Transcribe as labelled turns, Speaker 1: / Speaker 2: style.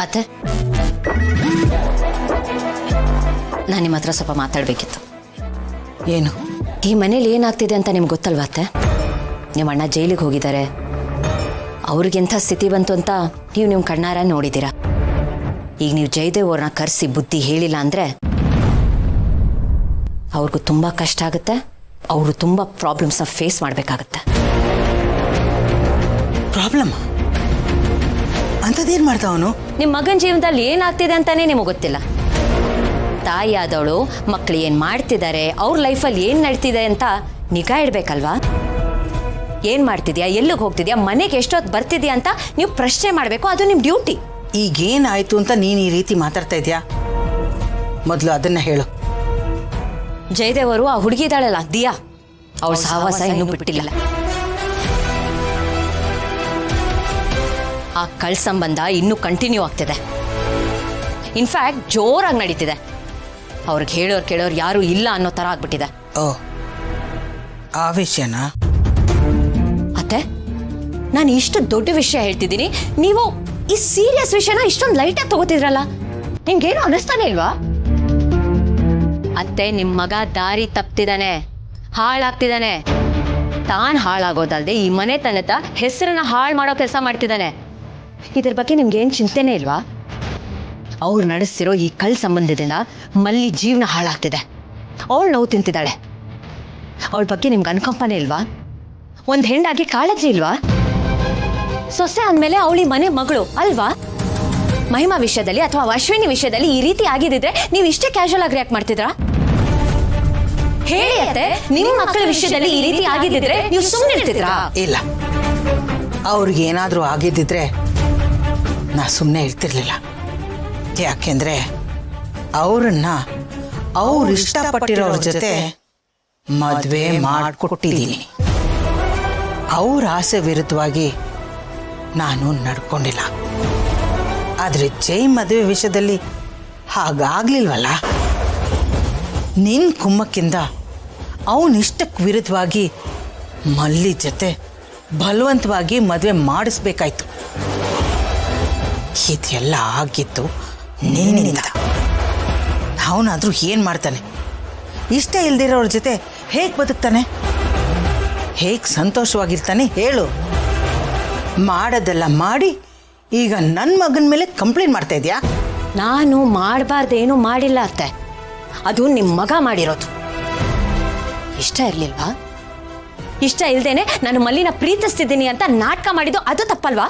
Speaker 1: ಅತ್ತೆ, ನಾನು ನಿಮ್ಮ ಹತ್ರ ಸ್ವಲ್ಪ ಮಾತಾಡಬೇಕಿತ್ತು.
Speaker 2: ಏನು?
Speaker 1: ಈ ಮನೇಲಿ ಏನಾಗ್ತಿದೆ ಅಂತ ನಿಮ್ಗೆ ಗೊತ್ತಲ್ವಾ ಅತ್ತೆ? ನಿಮ್ಮ ಅಣ್ಣ ಜೈಲಿಗೆ ಹೋಗಿದ್ದಾರೆ. ಅವ್ರಿಗೆಂಥ ಸ್ಥಿತಿ ಬಂತು ಅಂತ ನೀವು ನಿಮ್ಮ ಕಣ್ಣಾರ ನೋಡಿದ್ದೀರಾ. ಈಗ ನೀವು ಜಯದೇವ್ ಅವ್ರನ್ನ ಕರೆಸಿ ಬುದ್ಧಿ ಹೇಳಿಲ್ಲ ಅಂದರೆ ಅವ್ರಿಗೂ ತುಂಬ ಕಷ್ಟ ಆಗುತ್ತೆ. ಅವರು ತುಂಬ ಪ್ರಾಬ್ಲಮ್ಸ್ನ ಫೇಸ್ ಮಾಡಬೇಕಾಗತ್ತೆ.
Speaker 2: ಪ್ರಾಬ್ಲಮ್ ಅಂಥದ್ದೇನು ಮಾಡ್ತಾವನು?
Speaker 1: ನಿಮ್ಮ ಮಗನ ಜೀವನದಲ್ಲಿ ಏನಾಗ್ತಿದೆ ಅಂತಾನೆ ನಿಮಗೆ ಗೊತ್ತಿಲ್ಲ. ತಾಯಿ ಆದವಳು ಮಕ್ಕಳು ಏನು ಮಾಡ್ತಿದ್ದಾರೆ, ಅವ್ರ ಲೈಫಲ್ಲಿ ಏನು ನಡೀತಿದೆ ಅಂತ ನಿಗಾ ಇಡಬೇಕಲ್ವಾ? ಏನು ಮಾಡ್ತಿದ್ಯಾ, ಎಲ್ಲಿಗೆ ಹೋಗ್ತಿದ್ಯಾ, ಮನೆಗೆ ಎಷ್ಟೊತ್ತು ಬರ್ತಿದ್ಯಾ ಅಂತ ನೀವು ಪ್ರಶ್ನೆ ಮಾಡಬೇಕು. ಅದು ನಿಮ್ಮ ಡ್ಯೂಟಿ.
Speaker 2: ಈಗೇನಾಯ್ತು ಅಂತ ನೀನು ಈ ರೀತಿ ಮಾತಾಡ್ತಾ ಇದೆಯಾ? ಮೊದಲು ಅದನ್ನ ಹೇಳು.
Speaker 1: ಜಯದೇವ್ ಅವರು ಆ ಹುಡುಗಿ ಇದ್ದಾಳಲ್ಲ ದಿಯಾ, ಅವಳ ಸಹವಾಸ ಇನ್ನೂ ಬಿಟ್ಟಿಲ್ಲ. ಆ ಕಳ್ಳ ಸಂಬಂಧ ಇನ್ನೂ ಕಂಟಿನ್ಯೂ ಆಗ್ತಿದೆ. ಇನ್ಫ್ಯಾಕ್ಟ್ ಜೋರಾಗಿ ನಡೀತಿದೆ. ಅವ್ರಿಗೆ ಹೇಳೋರು ಕೇಳೋರು ಯಾರು ಇಲ್ಲ ಅನ್ನೋ ಥರ ಆಗ್ಬಿಟ್ಟಿದೆ.
Speaker 2: ಓ, ಆ ವಿಷಯನಾ?
Speaker 1: ಅತ್ತೆ, ನಾನು ಇಷ್ಟು ದೊಡ್ಡ ವಿಷಯ ಹೇಳ್ತಿದ್ದೀನಿ, ನೀವು ಈ ಸೀರಿಯಸ್ ವಿಷಯನ ಇಷ್ಟೊಂದು ಲೈಟಾಗಿ ತಗೋತಿದ್ರಲ್ಲ. ನಿಮ್ಗೇನು ಅನ್ನಿಸ್ತಾನೆ ಇಲ್ವಾ? ಅತ್ತೆ, ನಿಮ್ಮ ಮಗ ದಾರಿ ತಪ್ತಿದ್ದಾನೆ, ಹಾಳಾಗ್ತಿದ್ದಾನೆ. ತಾನು ಹಾಳಾಗೋದಲ್ದೆ ಈ ಮನೆ ತನಕ ಹೆಸರನ್ನ ಹಾಳು ಮಾಡೋ ಕೆಲಸ ಮಾಡ್ತಿದ್ದಾನೆ. ಇದ್ರ ಬಗ್ಗೆ ನಿಮ್ಗೇನು ಚಿಂತೆನೇ ಇಲ್ವಾ? ಅವ್ರು ನಡೆಸ್ತಿರೋ ಈ ಕಳ್ಳ ಸಂಬಂಧದಿಂದ ಮಲ್ಲಿ ಜೀವನ ಹಾಳಾಗ್ತಿದೆ. ಅವಳು ನೋವು ತಿಂತಿದ್ದಾಳೆ. ಅವಳ ಬಗ್ಗೆ ನಿಮ್ಗೆ ಅನುಕಂಪನೇ ಇಲ್ವಾ? ಒಂದು ಹೆಣ್ಣಾಗಿ ಕಾಳಜಿ ಇಲ್ವಾ? ಸೊಸೆ ಅಂದಮೇಲೆ ಅವಳಿ ಮನೆ ಮಗಳು ಅಲ್ವಾ? ಮಹಿಮಾ ವಿಷಯದಲ್ಲಿ ಅಥವಾ ಅಶ್ವಿನಿ ವಿಷಯದಲ್ಲಿ ಈ ರೀತಿ ಆಗಿದ್ದಿದ್ರೆ ನೀವು ಇಷ್ಟೇ ಕ್ಯಾಶುವಲ್ ಆಗಿ ರಿಯಾಕ್ಟ್ ಮಾಡ್ತಿದ್ರಾ? ಹೇಳಿ ಅತ್ತೆ, ನಿಮ್ಮ ಮಕ್ಕಳ ವಿಷಯದಲ್ಲಿ ಈ ರೀತಿ ಆಗಿದ್ದಿದ್ರೆ ನೀವು ಸುಮ್ಮನೆ ಇರ್ತಿದ್ರಾ?
Speaker 2: ಇಲ್ಲ, ಅವ್ರಿಗೆ ಏನಾದರೂ ಆಗಿದ್ದಿದ್ರೆ ನಾ ಸುಮ್ಮನೆ ಇರ್ತಿರ್ಲಿಲ್ಲ. ಯಾಕೆಂದ್ರೆ ಅವ್ರನ್ನ ಅವ್ರು ಇಷ್ಟಪಟ್ಟಿರೋರ ಜೊತೆ ಮದುವೆ ಮಾಡಿಕೊಟ್ಟಿದ್ದೀನಿ. ಅವ್ರ ಆಸೆ ವಿರುದ್ಧವಾಗಿ ನಾನು ನಡ್ಕೊಂಡಿಲ್ಲ. ಆದರೆ ಜೈ ಮದುವೆ ವಿಷಯದಲ್ಲಿ ಹಾಗಾಗ್ಲಿಲ್ವಲ್ಲ. ನಿನ್ನ ಕುಮ್ಮಕ್ಕಿಂದ ಅವನಿಷ್ಟಕ್ಕೆ ವಿರುದ್ಧವಾಗಿ ಮಲ್ಲಿ ಜೊತೆ ಬಲವಂತವಾಗಿ ಮದುವೆ ಮಾಡಿಸ್ಬೇಕಾಯ್ತು. ಇದೆಲ್ಲ ಆಗಿತ್ತು ನಿನ್ನಿಂದ. ಅವನಾದರೂ ಏನು ಮಾಡ್ತಾನೆ? ಇಷ್ಟ ಇಲ್ದಿರೋರ ಜೊತೆ ಹೇಗೆ ಬದುಕ್ತಾನೆ? ಹೇಗೆ ಸಂತೋಷವಾಗಿರ್ತಾನೆ ಹೇಳು? ಮಾಡೋದೆಲ್ಲ ಮಾಡಿ ಈಗ ನನ್ನ ಮಗನ ಮೇಲೆ ಕಂಪ್ಲೇಂಟ್ ಮಾಡ್ತಾ ಇದೆಯಾ?
Speaker 1: ನಾನು ಮಾಡಬಾರ್ದೇನು ಮಾಡಿಲ್ಲ ಅತ್ತೆ, ಅದು ನಿಮ್ಮ ಮಗ ಮಾಡಿರೋದು. ಇಷ್ಟ ಇರಲಿಲ್ವಾ? ಇಷ್ಟ ಇಲ್ದೇನೆ ನಾನು ಮಲ್ಲಿನ ಪ್ರೀತಿಸ್ತಿದ್ದೀನಿ ಅಂತ ನಾಟಕ ಮಾಡಿದ್ದು ಅದು ತಪ್ಪಲ್ವಾ?